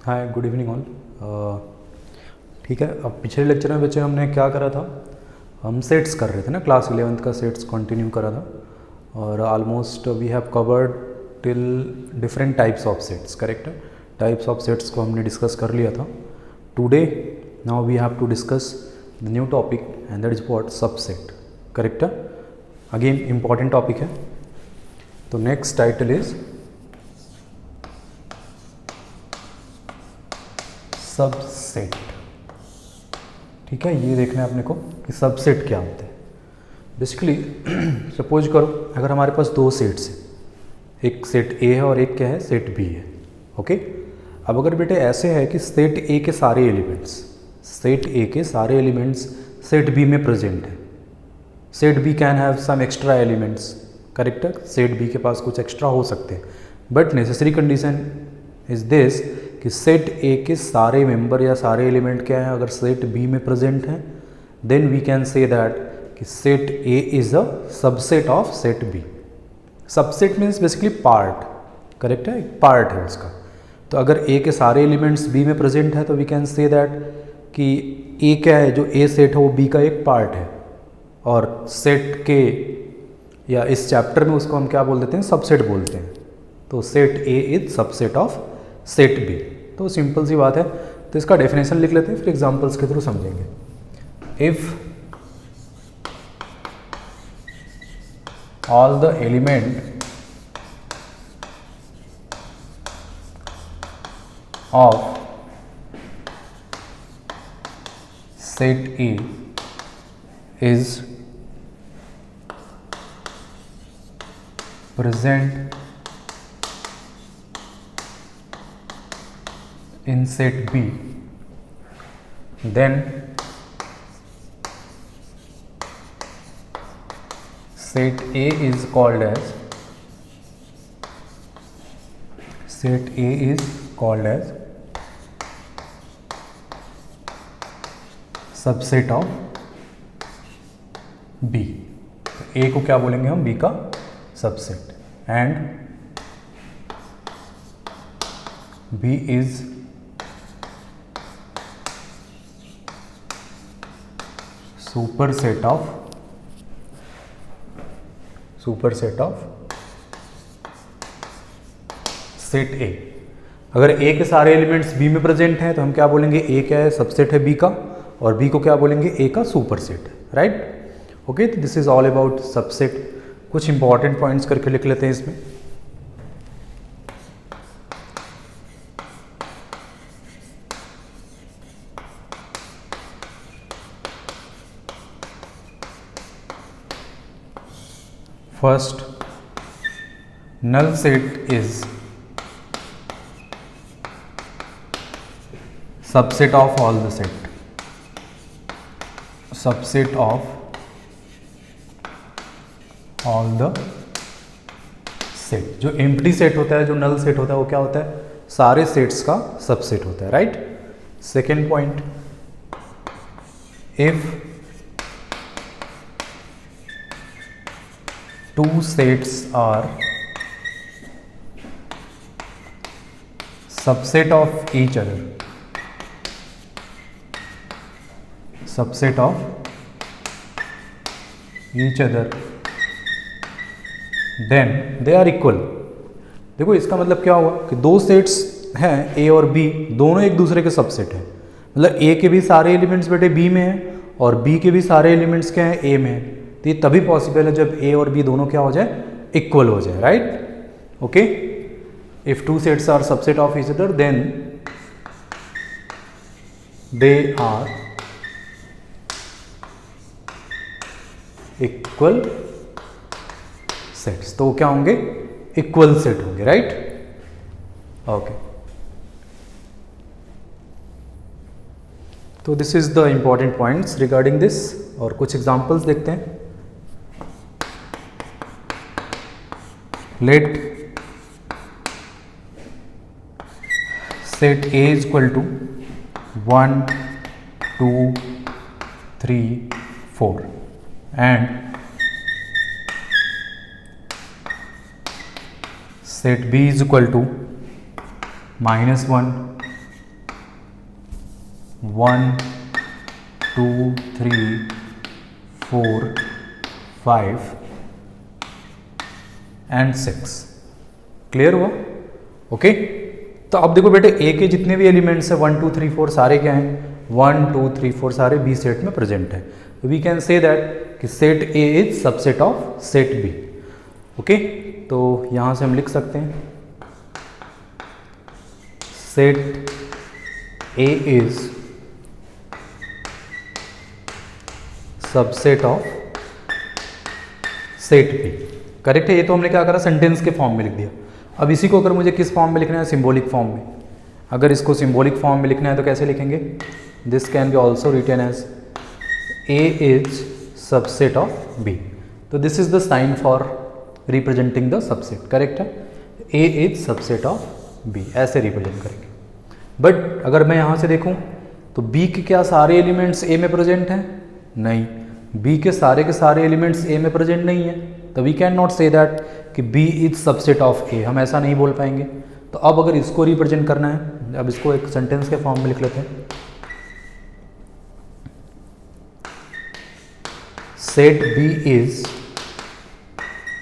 हाय, good evening all. ठीक है, अब पिछले लेक्चर में बच्चे हमने क्या करा था, हम सेट्स कर रहे थे ना, क्लास 11th का सेट्स कंटिन्यू करा था और almost we have covered till different types of sets. Correct है, टाइप्स ऑफ सेट्स को हमने डिस्कस कर लिया था। Today now we have to discuss the new topic and that is what, subset. Correct है, अगेन इम्पॉर्टेंट टॉपिक है। तो next title is subset. ठीक है, ये देखना है अपने को कि सबसेट क्या होते हैं। बेसिकली सपोज करो अगर हमारे पास दो सेट्स हैं, एक सेट ए है और एक क्या है, सेट बी है। ओके, अब अगर बेटे ऐसे है कि सेट ए के सारे एलिमेंट्स सेट बी में प्रेजेंट है। Set B can have some extra elements. Correct है, सेट बी के पास कुछ एक्स्ट्रा हो सकते हैं, but necessary condition is this कि सेट ए के सारे मेंबर या सारे एलिमेंट क्या है, अगर सेट बी में प्रेजेंट हैं, then we can say that कि set A is a subset of set B. Subset means basically part. Correct है, एक पार्ट है उसका। तो अगर ए के सारे एलिमेंट्स बी में प्रेजेंट है तो वी कैन से दैट कि ए क्या है, जो ए सेट है वो बी का एक पार्ट है। और सेट के या इस चैप्टर में उसको हम क्या बोल देते हैं, सबसेट बोलते हैं। तो set A is subset of set B. तो सिंपल सी बात है। तो इसका डेफिनेशन लिख लेते हैं, फिर एग्जांपल्स के थ्रू समझेंगे। If all the element of set A is present in set B, then set A is called as subset of B। तो A को क्या बोलेंगे हम, B का subset, and B is superset of set A। अगर A के सारे elements B में प्रेजेंट हैं तो हम क्या बोलेंगे, A क्या है, सबसेट है B का, और B को क्या बोलेंगे, A का सुपरसेट। Right, okay. तो this is all about subset. कुछ इंपॉर्टेंट पॉइंट्स करके लिख लेते हैं इसमें। First, null set is subset of all the set, subset of all the set। जो एम्प्टी सेट होता है, जो नल सेट होता है, वो क्या होता है, सारे सेट्स का सबसेट होता है। Right. Second point, if two sets are subset of each other, then they are equal। देखो इसका मतलब क्या हुआ कि दो सेट्स हैं A और B, दोनों एक दूसरे के सबसेट हैं। मतलब A के भी सारे एलिमेंट्स बेटे B में हैं और B के भी सारे एलिमेंट्स क्या हैं, A में हैं। तो ये तभी पॉसिबल है जब A और B दोनों क्या हो जाए, इक्वल हो जाए। Right, okay. If two sets are subset of each other then they are equal sets. तो क्या होंगे, इक्वल सेट होंगे। Right, okay. तो this is the important points regarding this, और कुछ एग्जांपल्स देखते हैं। लेट सेट A is equal to 1 2 3 4 and set B is equal to -1 1 2 3 4 5 and 6। Clear हुआ? ओके तो अब देखो बेटे ए के जितने भी एलिमेंट्स हैं 1 2 3 4 सारे क्या हैं? 1 2 3 4 सारे बी सेट में प्रेजेंट है। वी कैन से दैट कि set A is subset of set B. Okay तो यहां से हम लिख सकते हैं set A is subset of set B. Correct है? ये तो हमने क्या करा, सेंटेंस के फॉर्म में लिख दिया। अब इसी को अगर मुझे किस फॉर्म में लिखना है? सिंबॉलिक फॉर्म में। अगर इसको सिंबॉलिक फॉर्म में लिखना है तो कैसे लिखेंगे? This can be also written as A is subset of B. तो this is the sign for representing the subset. Correct है? A is subset of B, ऐसे रिप्रेजेंट करेंगे। बट अगर मैं यहाँ से देखूँ तो बी के क्या सारे एलिमेंट्स ए में प्रेजेंट हैं? नहीं, बी के सारे एलिमेंट्स ए में प्रेजेंट नहीं है। तो we can not say that कि B is subset of A, हम ऐसा नहीं बोल पाएंगे। तो अब अगर इसको रिप्रेजेंट करना है, अब इसको एक सेंटेंस के फॉर्म में लिख लेते हैं। Set B is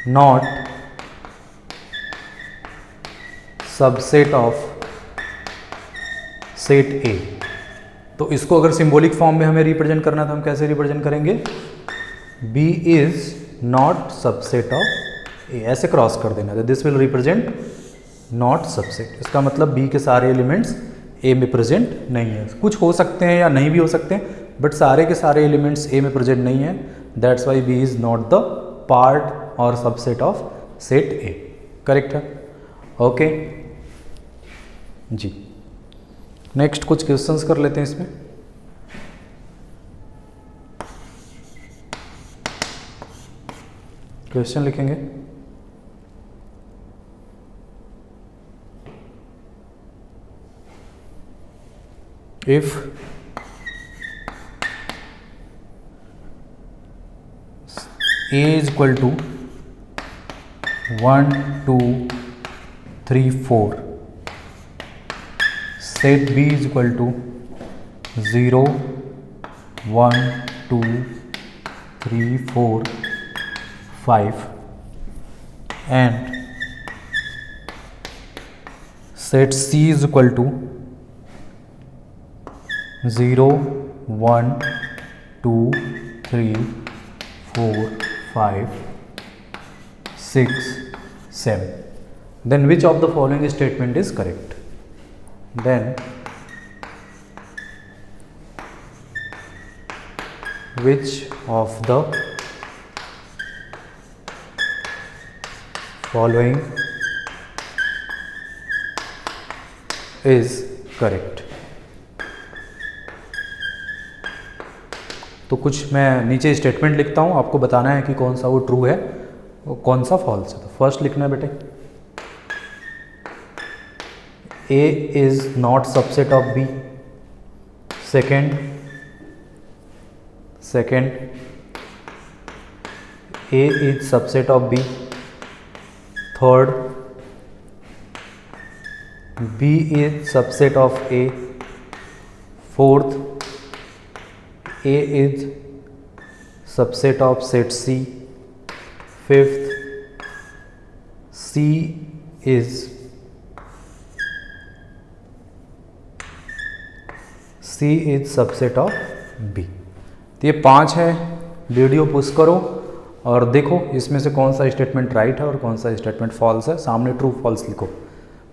not subset of set A. तो इसको अगर सिंबॉलिक फॉर्म में हमें रिप्रेजेंट करना है तो हम कैसे रिप्रेजेंट करेंगे? B is not subset of A, ऐसे क्रॉस कर देना। तो this will represent not subset. इसका मतलब बी के सारे एलिमेंट्स ए में प्रेजेंट नहीं है। कुछ हो सकते हैं या नहीं भी हो सकते हैं, बट सारे के सारे एलिमेंट्स ए में प्रेजेंट नहीं है। That's why B is not the part और subset of set A. Correct है? ओके जी, नेक्स्ट कुछ क्वेश्चंस कर लेते हैं इसमें। क्वेश्चन लिखेंगे if A is equal to 1 2 3 4, set B is equal to 0 1 2 3 4 5 and set C is equal to 0 1 2 3 4 5 6 7, then which of the following statement is correct? Then which of the following is correct? तो कुछ मैं नीचे statement लिखता हूँ, आपको बताना है कि कौन सा वो ट्रू है और कौन सा फॉल्स है। तो फर्स्ट लिखना है बेटे, A is not subset of B. Second, A is subset of B. Third, B is subset of A. Fourth, A is subset of set C. Fifth, C is subset of B. तो ये 5 है। Video push करो और देखो इसमें से कौन सा स्टेटमेंट राइट है और कौन सा स्टेटमेंट फॉल्स है। सामने ट्रू फॉल्स लिखो।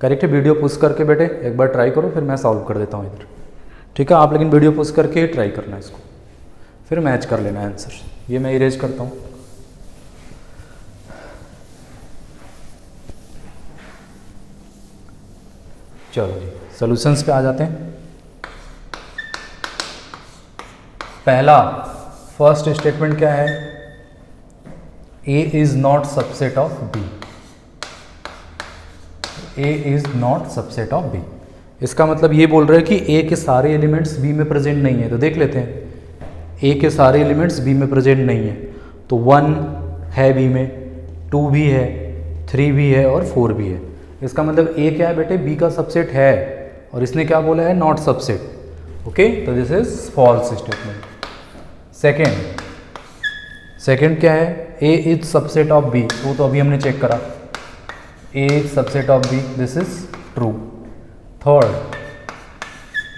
करेक्ट है? वीडियो पुश करके बेटे एक बार ट्राई करो, फिर मैं सॉल्व कर देता हूँ इधर। ठीक है? आप लेकिन वीडियो पुश करके ही ट्राई करना है इसको, फिर मैच कर लेना आंसर। ये मैं इरेज करता हूँ। चलो जी, सॉल्यूशंस पे आ जाते हैं। पहला फर्स्ट स्टेटमेंट क्या है? A is not subset of B। A is not subset of B। इसका मतलब ये बोल रहे हैं कि A के सारे एलिमेंट्स B में प्रेजेंट नहीं है। तो देख लेते हैं, A के सारे एलिमेंट्स B में प्रेजेंट नहीं है। तो 1 है B में, 2 भी है, 3 भी है और 4 भी है। इसका मतलब A क्या है बेटे? B का सबसेट है, और इसने क्या बोला है? Not subset. ओके, तो this is false statement. Second क्या है, A is subset of B, वो तो अभी हमने चेक करा, A is subset of B, this is true. Third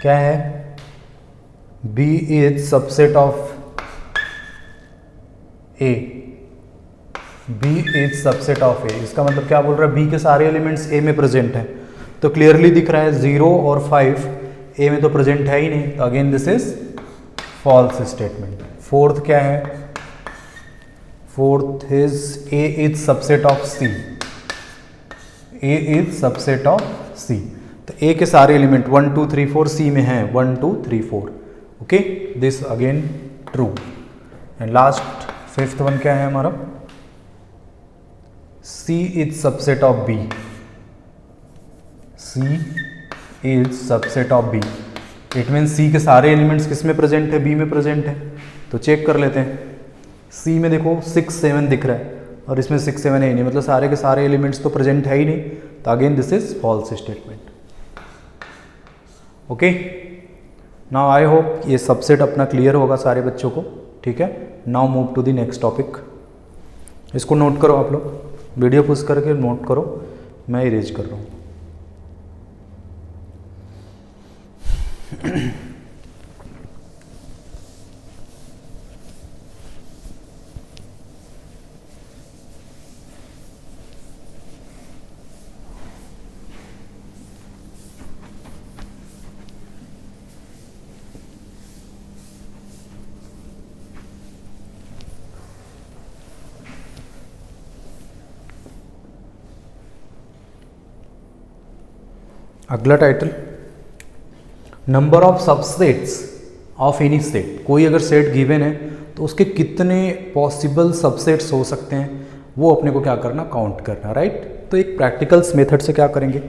क्या है, B is subset of A, B is subset of A, इसका मतलब क्या बोल रहा है, बी के सारे एलिमेंट्स ए में प्रेजेंट हैं, तो क्लियरली दिख रहा है 0 और 5 ए में तो प्रेजेंट है ही नहीं, तो again this is false statement. Fourth क्या है, fourth is A is subset of C, A is subset of C, तो ए के सारे एलिमेंट 1 2 3 4 सी में हैं, 1 2 3 4, okay, this again true. And last fifth one क्या है हमारा, C is subset of B, C is subset of B, it mean C के सारे एलिमेंट्स किस में प्रेजेंट है, बी में प्रेजेंट है, तो चेक कर लेते हैं। सी में देखो 6 7 दिख रहा है और इसमें 6 7 है ही नहीं, मतलब सारे के सारे एलिमेंट्स तो प्रेजेंट है ही नहीं, तो again this is false statement. Okay, now I hope ये सबसेट अपना क्लियर होगा सारे बच्चों को, ठीक है। Now move to the next topic, इसको नोट करो आप लोग, वीडियो पुश करके नोट करो, मैं इरेज कर रहा हूँ। अगला title, number of subsets of any set, कोई अगर सेट गिवन है तो उसके कितने पॉसिबल सबसेट्स हो सकते हैं वो अपने को क्या करना, काउंट करना, राइट। तो एक प्रैक्टिकल्स मेथड से क्या करेंगे,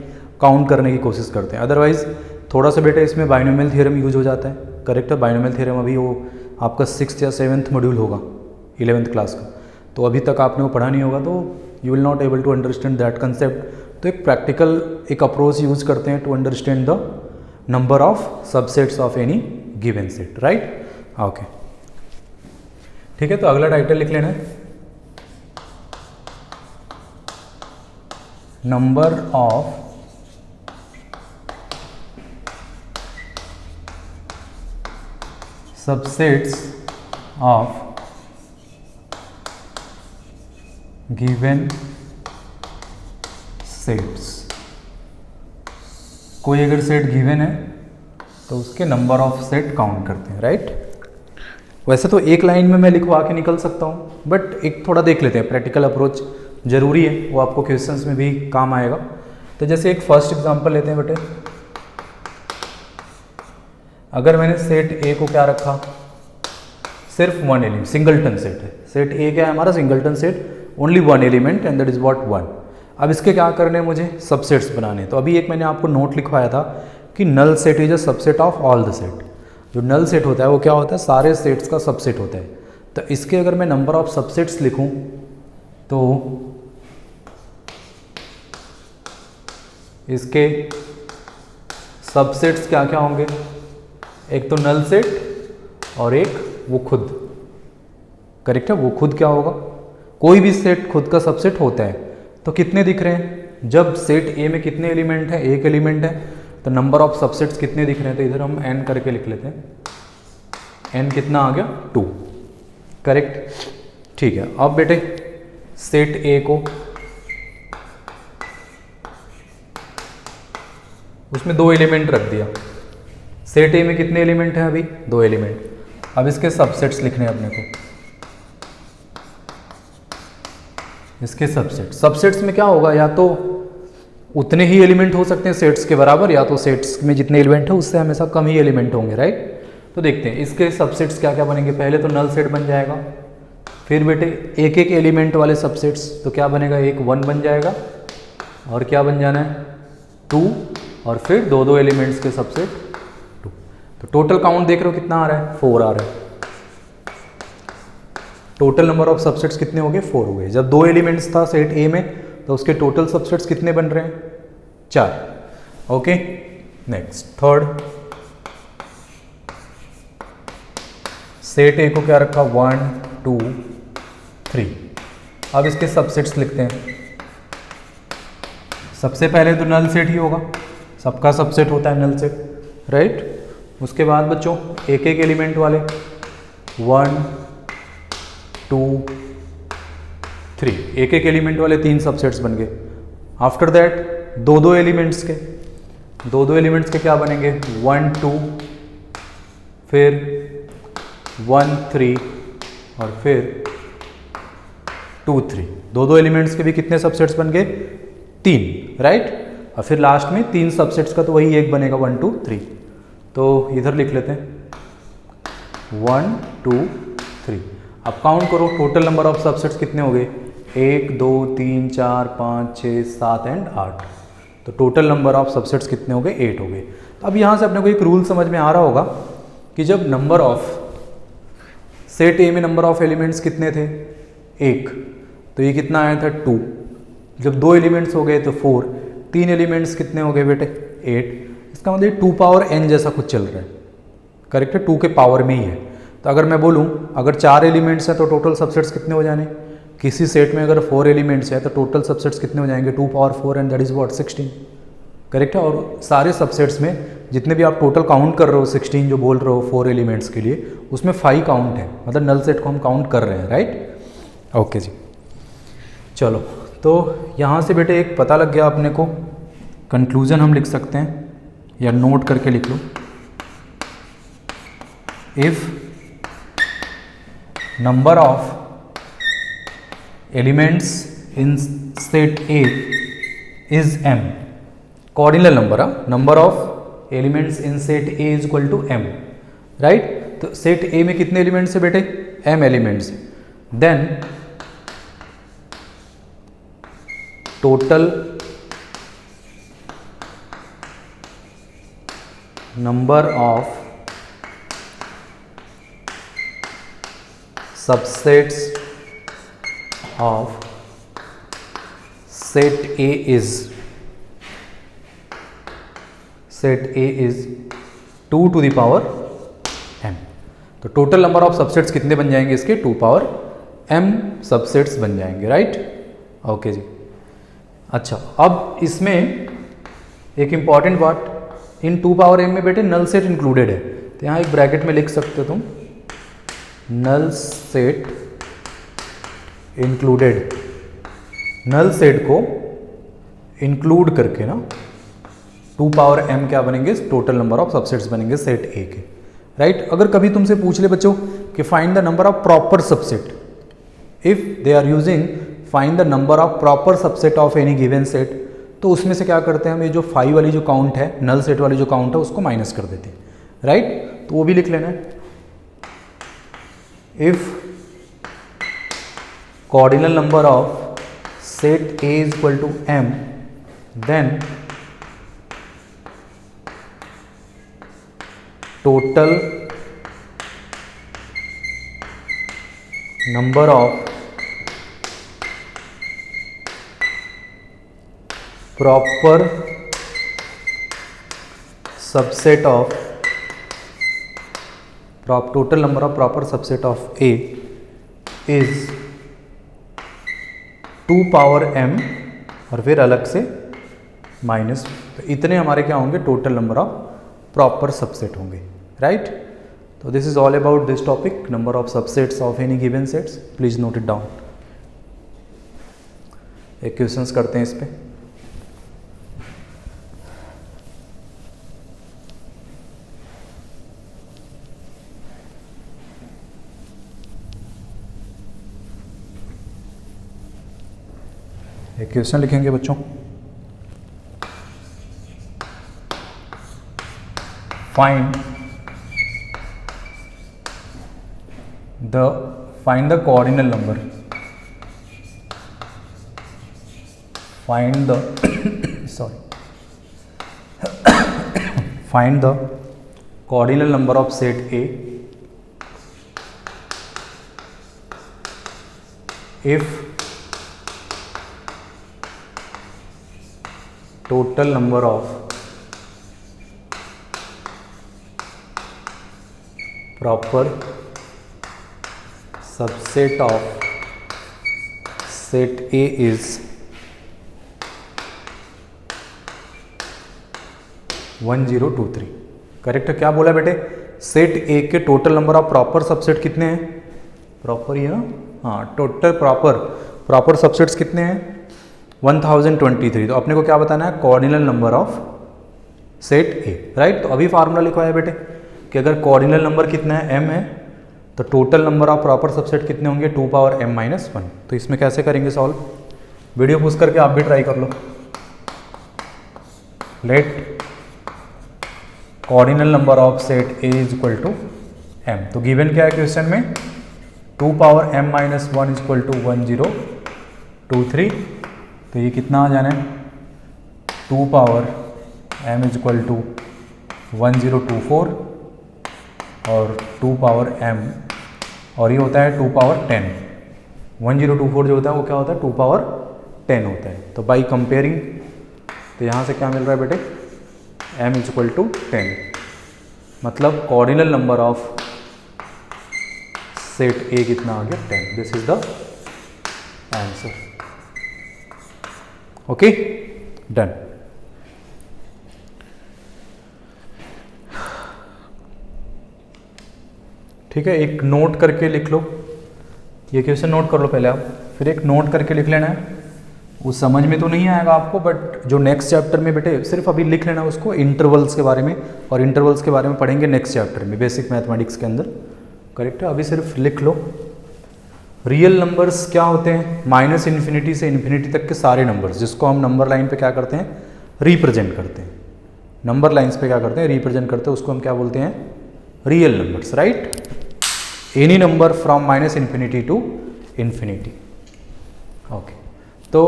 काउंट करने की कोशिश करते हैं। अदरवाइज थोड़ा सा बेटा इसमें बाइनोमियल थ्योरम यूज हो जाता है, करेक्ट है। बाइनोमियल थ्योरम अभी वो आपका 6th या 7th मॉड्यूल होगा 11th क्लास का, तो अभी तक आपने वो पढ़ा नहीं होगा, तो you will not able to understand that concept. तो एक प्रैक्टिकल एक अप्रोच यूज करते हैं to understand the number of subsets of any given set, right. Okay, ठीक है, तो अगला टाइटल लिख लेना है, number of subsets of given sets. कोई अगर सेट गिवन है तो उसके नंबर ऑफ सेट काउंट करते हैं, राइट। वैसे तो एक लाइन में मैं लिखवा के निकल सकता हूँ, बट एक थोड़ा देख लेते हैं, प्रैक्टिकल अप्रोच जरूरी है, वो आपको क्वेश्चंस में भी काम आएगा। तो जैसे एक फर्स्ट एग्जांपल लेते हैं बेटे, अगर मैंने सेट ए को क्या रखा, सिर्फ 1 एलिमेंट, सिंगलटन सेट है, सेट ए क्या है हमारा, singleton set, only 1 element and that is what 1। अब इसके क्या करने हैं, मुझे सबसेट्स बनाने। तो अभी एक मैंने आपको नोट लिखवाया था कि null set is a subset of all the set. जो नल सेट होता है वो क्या होता है, सारे सेट्स का सबसेट होता है। तो इसके अगर मैं नंबर ऑफ सबसेट्स लिखूं तो इसके सबसेट्स क्या क्या होंगे, एक तो नल सेट और एक वो खुद, करेक्ट है। वो खुद क्या होगा, कोई भी सेट खुद का सबसेट होता है। तो कितने दिख रहे हैं, जब सेट ए में कितने एलिमेंट है, एक एलिमेंट है, तो नंबर ऑफ सबसेट्स कितने दिख रहे हैं, तो इधर हम n करके लिख लेते हैं, n कितना आ गया 2, करेक्ट, ठीक है। अब बेटे सेट ए को, उसमें 2 एलिमेंट रख दिया, सेट ए में कितने एलिमेंट हैं अभी, 2 एलिमेंट। अब इसके सबसेट्स लिखने हैं अपने को, इसके सबसेट्स में क्या होगा, या तो उतने ही एलिमेंट हो सकते हैं सेट्स के बराबर, या तो सेट्स में जितने एलिमेंट है उससे हमेशा कम ही एलिमेंट होंगे, राइट। तो देखते हैं इसके सबसेट्स क्या क्या बनेंगे। पहले तो नल सेट बन जाएगा, फिर बेटे एक एक एलिमेंट वाले सबसेट्स, तो क्या बनेगा, एक 1 बन जाएगा, और क्या बन जाना है 2, और फिर 2 एलिमेंट्स के सबसेट 2। तो टोटल काउंट देख रहे हो कितना आ रहा है, 4 आ रहा है। टोटल नंबर ऑफ सबसेट्स कितने हो गए, 4 हो गए। जब 2 एलिमेंट्स था सेट ए में तो उसके टोटल सबसेट्स कितने बन रहे हैं, 4। ओके, नेक्स्ट थर्ड, सेट ए को क्या रखा 1 2 3। अब इसके सबसेट्स लिखते हैं। सबसे पहले तो नल सेट ही होगा, सबका सबसेट होता है नल सेट, राइट। उसके बाद बच्चों एक एक एलिमेंट वाले 1 2 3, एक एक एलिमेंट वाले 3 सबसेट्स बन गए। आफ्टर दैट दो दो एलिमेंट्स के क्या बनेंगे 1 2, फिर 1 3 और फिर 2 3। दो एलिमेंट्स के भी कितने सबसेट्स बन गए 3, राइट। और फिर लास्ट में 3 सबसेट्स का तो वही एक बनेगा 1 2 3। तो इधर लिख लेते हैं 1 2 3। अब काउंट करो टोटल नंबर ऑफ सबसेट्स कितने हो गए 1 2 3 4 5 6 7 एंड 8। तो टोटल नंबर ऑफ सबसेट्स कितने हो गए 8 हो गए। अब यहाँ से अपने को एक रूल समझ में आ रहा होगा कि जब नंबर ऑफ सेट ए में नंबर ऑफ एलिमेंट्स कितने थे 1, तो ये कितना आया था 2। जब 2 एलिमेंट्स हो गए तो 4, 3 एलिमेंट्स कितने हो गए बेटे 8। इसका मतलब 2 पावर n जैसा कुछ चल रहा है, करेक्ट है, 2 के पावर में ही है। तो अगर मैं बोलूँ अगर 4 एलिमेंट्स हैं तो टोटल सबसेट्स कितने हो जाने, किसी सेट में अगर 4 एलिमेंट्स है तो टोटल सबसेट्स कितने हो जाएंगे 2 power 4 and that is what 16, correct है। और सारे सबसेट्स में जितने भी आप टोटल काउंट कर रहे हो 16 जो बोल रहे हो 4 एलिमेंट्स के लिए, उसमें 5 काउंट है, मतलब नल सेट को हम काउंट कर रहे हैं, राइट। ओके जी, चलो तो यहाँ से बेटे एक पता लग गया अपने को, कंक्लूजन हम लिख सकते हैं या नोट करके लिख लो। If number of elements in set A is m, cardinal number, number of elements in set A is equal to m, right. तो सेट ए में कितने एलिमेंट्स है बेटे m elements, then total number of subsets of set A is 2 to the power m। तो total number of subsets कितने बन जाएंगे इसके 2 पावर m सबसेट्स बन जाएंगे, राइट। ओके जी, अच्छा अब इसमें एक इंपॉर्टेंट बात, इन 2 पावर m में बेटे नल सेट इंक्लूडेड है। तो यहाँ एक ब्रैकेट में लिख सकते हो तुम null set included, null set को इंक्लूड करके ना 2 पावर m क्या बनेंगे टोटल नंबर ऑफ सबसेट्स बनेंगे सेट ए के, राइट। अगर कभी तुमसे पूछ ले बच्चों कि find the number of proper subset, if they are using find the number of proper subset of any given set, तो उसमें से क्या करते हैं हम, ये जो 5 वाली जो काउंट है नल सेट वाली जो काउंट है उसको माइनस कर देते हैं, राइट। तो वो भी लिख लेना है। If cardinal number of set A is equal to m, then total number of proper subset of total number of proper subset of A is 2 power m और फिर अलग से माइनस, तो इतने हमारे क्या होंगे total number of proper subset होंगे, राइट। तो this is all about this topic, number of subsets of any given sets. Please note it down. एक क्वेश्चंस करते हैं इस पे। एक क्वेश्चन लिखेंगे बच्चों, find the cardinal number, find the find the coordinal number of set A if total number of proper subset of set A is 1023। Correct है। क्या बोला बेटे, सेट ए के total number of proper subset कितने हैं, proper ही है ना, हाँ, टोटल प्रॉपर सबसेट्स कितने हैं 1023। तो अपने को क्या बताना है, cardinal number of set A, right. तो अभी फार्मूला लिखवाया है बेटे कि अगर कोऑर्डिनल नंबर कितना है m है, तो total number of proper subset कितने होंगे 2 पावर m माइनस 1। तो इसमें कैसे करेंगे सॉल्व, वीडियो पूछ करके आप भी ट्राई कर लो। Let cardinal number of set A is equal to m। तो गिवन क्या है क्वेश्चन में, 2 power m minus 1 is equal to 1023। तो ये कितना आ जाना है, 2 power m is equal to 1024 और 2 पावर m, और ये होता है 2 पावर 10। 1024 जो होता है वो क्या होता है 2 पावर 10 होता है। तो बाई कंपेयरिंग, तो यहाँ से क्या मिल रहा है बेटे, m इज इक्वल टू 10, मतलब कोऑर्डिनल नंबर ऑफ सेट ए कितना आ गया 10। This is the answer. Okay, done. ठीक है, एक नोट करके लिख लो, ये क्वेश्चन नोट कर लो पहले आप, फिर एक नोट करके लिख लेना है। वो समझ में तो नहीं आएगा आपको, बट जो नेक्स्ट चैप्टर में बेटे सिर्फ अभी लिख लेना उसको, इंटरवल्स के बारे में, और इंटरवल्स के बारे में पढ़ेंगे नेक्स्ट चैप्टर में, बेसिक मैथमेटिक्स के अंदर। करेक्ट है, अभी सिर्फ लिख लो। रियल नंबर्स क्या होते हैं, माइनस इन्फिनिटी से इन्फिनिटी तक के सारे नंबर्स, जिसको हम नंबर लाइन पे क्या करते हैं, रिप्रेजेंट करते हैं। नंबर लाइन्स पे क्या करते हैं, रिप्रेजेंट करते हैं, उसको हम क्या बोलते हैं, real numbers, right. Any number from minus infinity to infinity. Okay, तो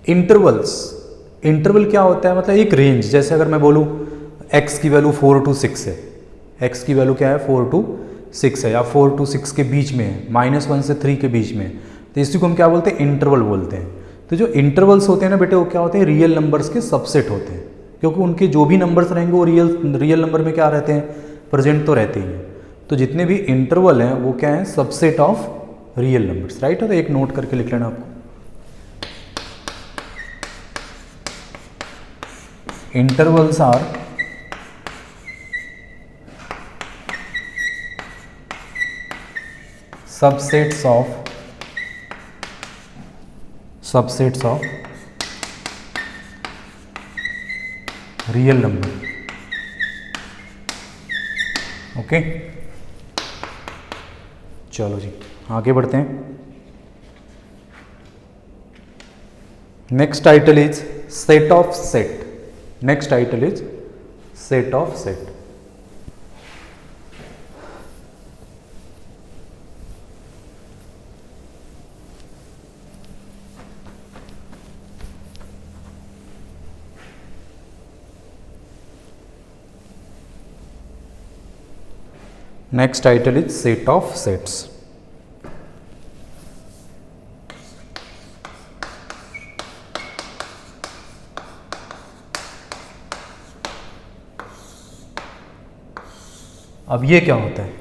इंटरवल्स, इंटरवल क्या होता है, मतलब एक रेंज। जैसे अगर मैं बोलूँ x की वैल्यू 4 to 6 है, x की वैल्यू क्या है 4 to 6 है, या 4 to 6 के बीच में है, -1 से 3 के बीच में है, तो इसी को हम क्या बोलते हैं, इंटरवल बोलते हैं। तो जो इंटरवल्स होते हैं ना बेटे, वो क्या होते हैं, रियल नंबर्स के सबसेट होते हैं, क्योंकि उनके जो भी नंबर्स रहेंगे वो रियल नंबर में क्या रहते हैं, प्रेजेंट तो रहते ही हैं। तो जितने भी इंटरवल हैं वो क्या है, subset of real numbers, right. तो एक नोट करके लिख लेना आपको, intervals are subsets of real number. Okay, चलो जी आगे बढ़ते हैं। Next title is set of set. Next title is set of set. Next title is set of sets. अब ये क्या होता है,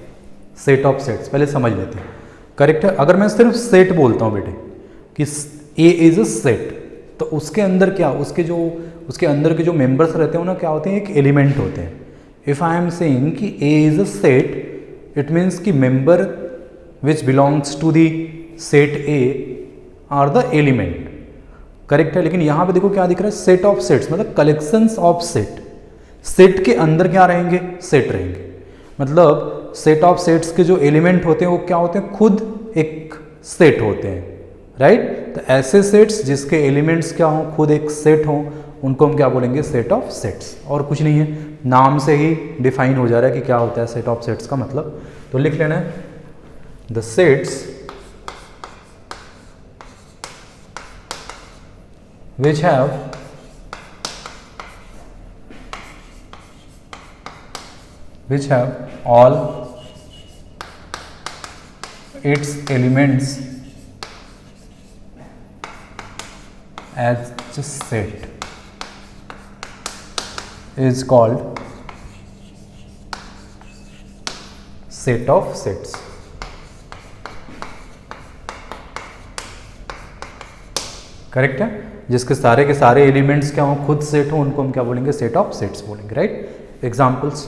सेट ऑफ सेट्स, पहले समझ लेते हैं। करेक्ट है, अगर मैं सिर्फ सेट बोलता हूँ बेटे कि ए इज अ सेट, तो उसके अंदर क्या, उसके अंदर के जो मेंबर्स रहते हैं ना, क्या होते हैं, एक एलिमेंट होते हैं। इफ आई एम सेइंग कि A is a set, it means कि member which belongs to the set A are the element. Correct है, लेकिन यहाँ पे देखो क्या दिख रहा है, सेट ऑफ सेट्स, मतलब कलेक्शंस ऑफ सेट। सेट के अंदर क्या रहेंगे, सेट रहेंगे। मतलब सेट ऑफ सेट्स के जो एलिमेंट होते हैं वो क्या होते हैं, खुद एक सेट होते हैं, राइट। तो ऐसे सेट्स जिसके एलिमेंट्स क्या हों, खुद एक सेट हों, उनको हम क्या बोलेंगे, सेट ऑफ सेट्स। और कुछ नहीं है, नाम से ही डिफाइन हो जा रहा है कि क्या होता है सेट ऑफ सेट्स का मतलब। तो लिख लेना है, the sets which have all its elements as a set is called set of sets. Correct है, जिसके सारे के सारे एलिमेंट्स क्या हो, खुद सेट हो, उनको हम क्या बोलेंगे, सेट ऑफ सेट्स बोलेंगे, right. Examples,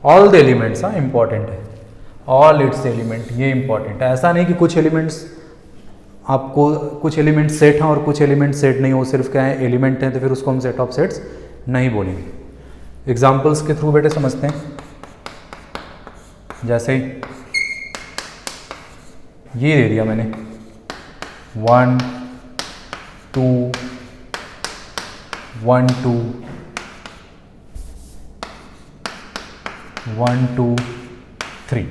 all the elements, हाँ इंपॉर्टेंट है, ऑल इट्स एलिमेंट, ये इंपॉर्टेंट है। ऐसा नहीं कि कुछ एलिमेंट्स आपको, कुछ एलिमेंट सेट हैं और कुछ एलिमेंट सेट नहीं हो, सिर्फ क्या है एलिमेंट हैं तो फिर उसको हम सेट ऑफ सेट्स नहीं बोलेंगे। एग्जाम्पल्स के थ्रू बेटे समझते हैं। जैसे ये दे दिया मैंने 1 2 1 2 1 2 3,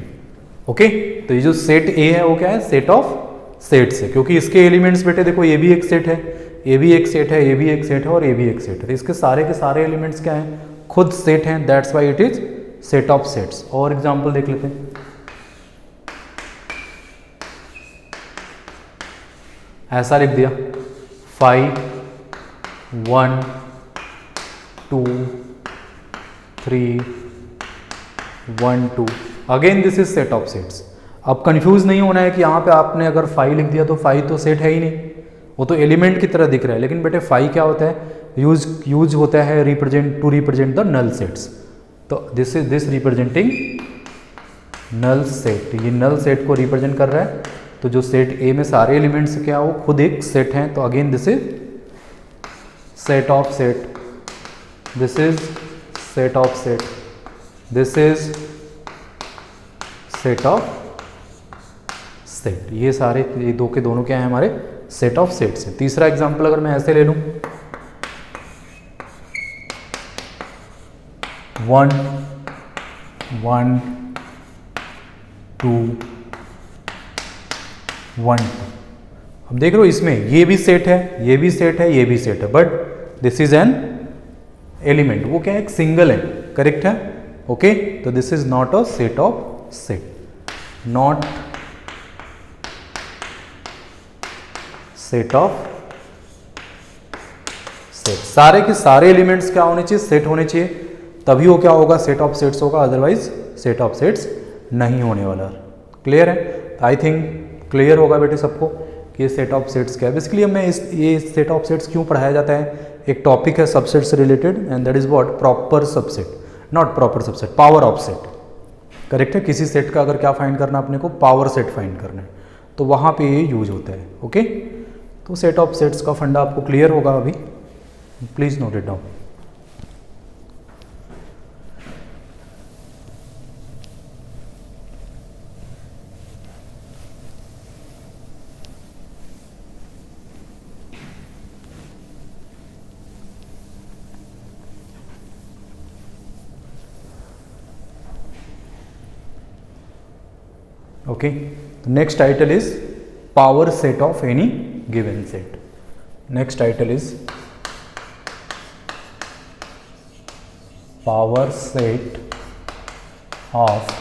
ओके। तो ये जो सेट ए है वो क्या है, सेट ऑफ सेट्स है, क्योंकि इसके एलिमेंट्स बेटे देखो ये भी एक सेट है, ये भी एक सेट है, ये भी एक सेट है और ये भी एक सेट है, तो इसके सारे के सारे एलिमेंट्स क्या हैं, खुद सेट हैं, that's why it is set of sets. और एग्जांपल देख लेते हैं। ऐसा लिख दिया 5 1 2 3 1 2, again this is set of sets. अब कंफ्यूज नहीं होना है कि यहाँ पे आपने अगर 5 लिख दिया तो 5 तो सेट है ही नहीं, वो तो एलिमेंट की तरह दिख रहा है, लेकिन बेटे 5 क्या होता है, यूज होता है रिप्रेजेंट द नल सेट्स। तो this is this representing null set, ये नल सेट को रिप्रेजेंट कर रहा है। तो जो सेट ए में सारे एलिमेंट्स क्या हो, खुद एक सेट हैं, तो again this is set of set, this is set of set, this is set of set. ये सारे ये दो के दोनों क्या है, हमारे सेट ऑफ सेट्स हैं। तीसरा एग्जांपल अगर मैं ऐसे ले लूं 1 1 2 1 2, अब देख रहे हो इसमें ये भी सेट है, ये भी सेट है, ये भी सेट है, but this is an element, वो क्या है, एक सिंगल है, करेक्ट है, ओके। तो this is not a set of set, not set of set. सारे के सारे एलिमेंट्स क्या होने चाहिए, सेट होने चाहिए, तभी वो क्या होगा, सेट ऑफ सेट्स होगा, अदरवाइज सेट ऑफ सेट्स नहीं होने वाला। क्लियर है, आई थिंक क्लियर होगा बेटे सबको कि ये सेट ऑफ सेट्स क्या है। बेसिकली हमें ये सेट ऑफ सेट्स क्यों पढ़ाया जाता है, एक टॉपिक है सबसेट से related, and that is what, proper subset, not proper subset, power of set, correct है। किसी सेट का अगर क्या फाइंड करना अपने को, पावर सेट फाइंड करना है, तो वहाँ पे ये यूज होता है, ओके। तो सेट ऑफ सेट्स का फंडा आपको क्लियर होगा अभी, please note it down. Okay, the next title is power set of any given set. Next title is power set of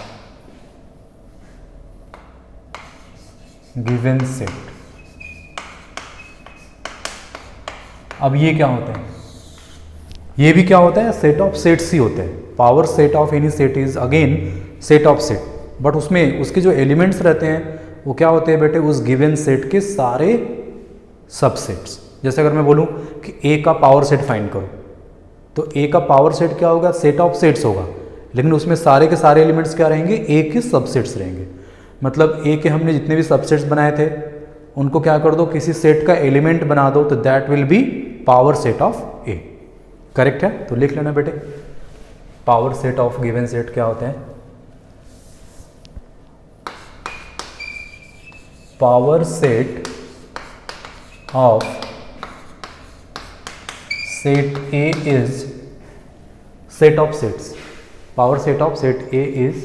given set. अब ये क्या होता है, ये भी क्या होता है, सेट ऑफ सेट्स ही होते हैं। Power set of any set is again set of set, but उसमें उसके जो एलिमेंट्स रहते हैं वो क्या होते हैं बेटे, उस गिवन सेट के सारे सबसेट्स। जैसे अगर मैं बोलूं कि ए का पावर सेट फाइंड करो, तो ए का पावर सेट क्या होगा, सेट ऑफ सेट्स होगा, लेकिन उसमें सारे के सारे एलिमेंट्स क्या रहेंगे, ए के सबसेट्स रहेंगे। मतलब ए के हमने जितने भी सबसेट्स बनाए थे उनको क्या कर दो, किसी सेट का एलिमेंट बना दो, तो that will be power set of A, correct है। तो लिख लेना बेटे, power set of given set क्या होते हैं, power set of set A is set of sets. Power set of set A is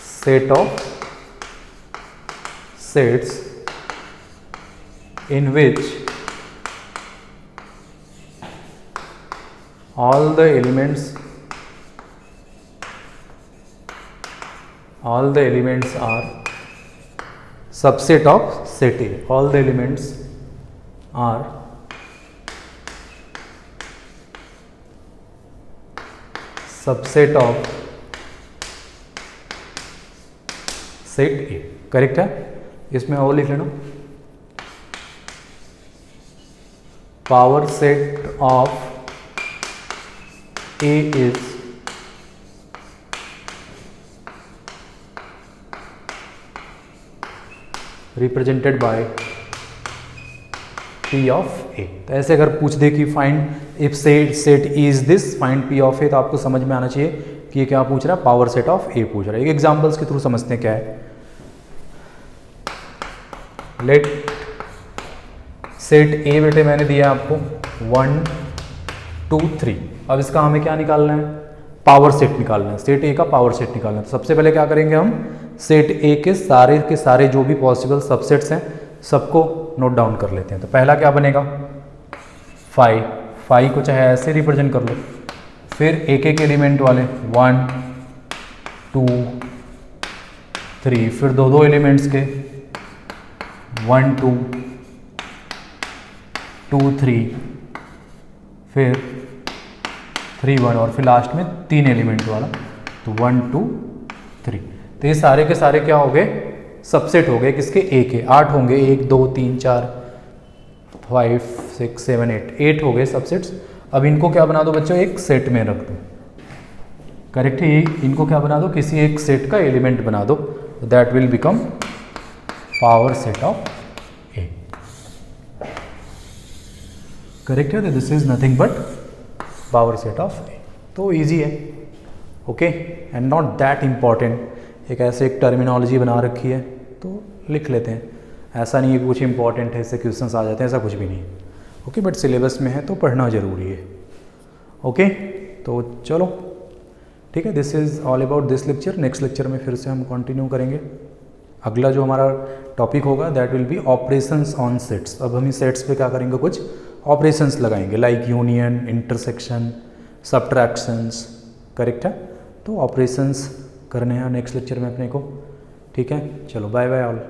set of sets in which all the elements are subset of set A. All the elements are subset of set A, correct है। इसमें और लिख लेना, power set of A is represented by P of A। तो ऐसे अगर पूछ दे कि find if set E is this find P of A, तो आपको समझ में आना चाहिए कि ये क्या पूछ रहा है, पावर सेट ऑफ A पूछ रहा है। एक एग्जांपल्स के थ्रू समझते हैं क्या है। लेट सेट A बेटे मैंने दिया आपको 1 2 3। अब इसका हमें क्या निकालना है, पावर सेट निकालना है, सेट A का पावर सेट निकालना है। तो सबसे पहले क्या करेंगे हम, सेट A के सारे जो भी पॉसिबल सबसेट्स हैं सबको नोट डाउन कर लेते हैं। तो पहला क्या बनेगा 5 को चाहे ऐसे रिप्रेजेंट कर लो, फिर एक एक एलिमेंट वाले 1 2 3, फिर दो एलिमेंट्स के 1 2 2 3, फिर 3 1, और फिर लास्ट में 3 एलिमेंट वाला, तो 1 2 3। तो ये सारे के सारे क्या हो गए, सबसेट हो गए किसके, A के। 8 होंगे, 1 2 3 4 5 6 7 8 हो गए सबसेट्स। अब इनको क्या बना दो बच्चों, एक सेट में रख दो। करेक्ट है, इनको क्या बना दो, किसी एक सेट का एलिमेंट बना दो। That will become power set of A। Correct है, this is nothing but power set of A। तो इजी है, okay, and not that important. एक ऐसे एक टर्मिनोलॉजी बना रखी है तो लिख लेते हैं, ऐसा नहीं है कि कुछ इंपॉर्टेंट है इससे क्वेश्चंस आ जाते हैं, ऐसा कुछ भी नहीं। ओके, बट सिलेबस में है तो पढ़ना ज़रूरी है। ओके, तो चलो ठीक है, this is all about this lecture. Next lecture में फिर से हम कंटिन्यू करेंगे। अगला जो हमारा टॉपिक होगा that will be operations on sets. अब हम इस सेट्स पे क्या करेंगे, कुछ ऑपरेशंस लगाएंगे, like union, intersection, subtractions. Correct है, तो ऑपरेशंस करने हैं नेक्स्ट लेक्चर में अपने को। ठीक है, चलो बाय बाय ऑल।